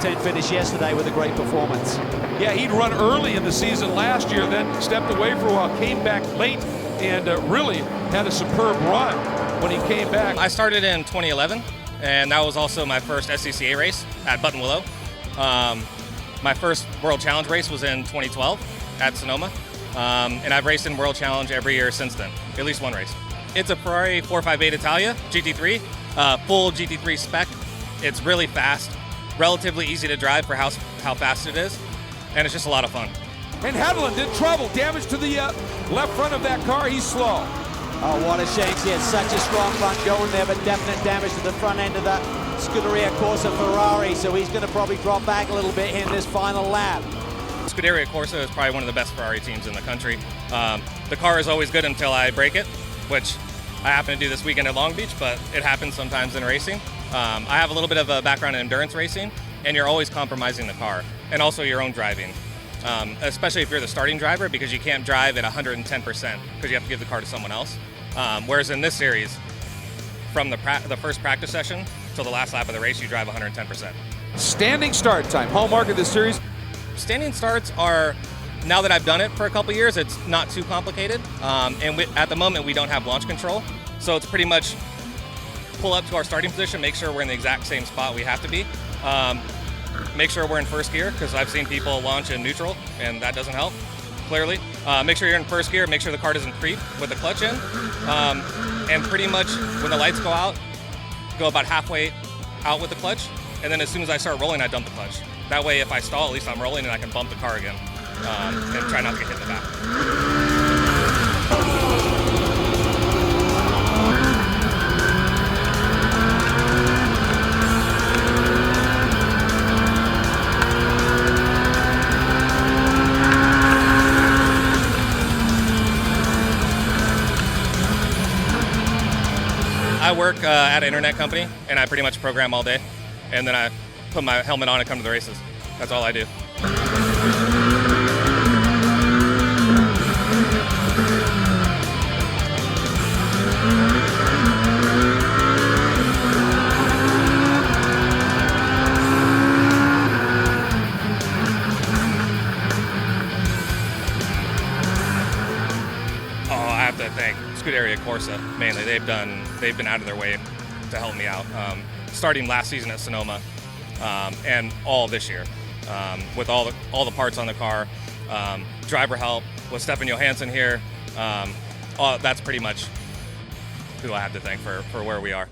10 finish yesterday with a great performance. Yeah, he'd run early in the season last year, then stepped away for a while, came back late, and really had a superb run when he came back. I started in 2011, and that was also my first SCCA race at Buttonwillow. My first World Challenge race was in 2012 at Sonoma, and I've raced in World Challenge every year since then, at least one race. It's a Ferrari 458 Italia GT3, full GT3 spec. It's really fast, relatively easy to drive for how fast it is, and it's just a lot of fun. And Hedlund in trouble, damage to the left front of that car. He's slow. Oh, what a shame. He had such a strong front going there, but definite damage to the front end of that Scuderia Corsa Ferrari, so he's going to probably drop back a little bit in this final lap. Scuderia Corsa is probably one of the best Ferrari teams in the country. The car is always good until I break it, which I happen to do this weekend at Long Beach, but it happens sometimes in racing. I have a little bit of a background in endurance racing, and you're always compromising the car, and also your own driving. Especially if you're the starting driver, because you can't drive at 110% because you have to give the car to someone else. Whereas in this series, from the first practice session till the last lap of the race, you drive 110%. Standing start time, hallmark of this series. Standing starts are, now that I've done it for a couple years, it's not too complicated. And at the moment, we don't have launch control. So it's pretty much pull up to our starting position, make sure we're in the exact same spot we have to be. Make sure we're in first gear, because I've seen people launch in neutral, and that doesn't help, clearly. Make sure you're in first gear, make sure the car doesn't creep with the clutch in. And pretty much when the lights go out, go about halfway out with the clutch, and then as soon as I start rolling, I dump the clutch. That way, if I stall, at least I'm rolling and I can bump the car again, and try not to get hit in the back. I work at an internet company, and I pretty much program all day, and then I put my helmet on and come to the races. That's all I do. I have to thank Scuderia Corsa mainly. They've been out of their way to help me out. Starting last season at Sonoma, and all this year, with all the parts on the car, driver help with Stefan Johansson here. That's pretty much who I have to thank for where we are.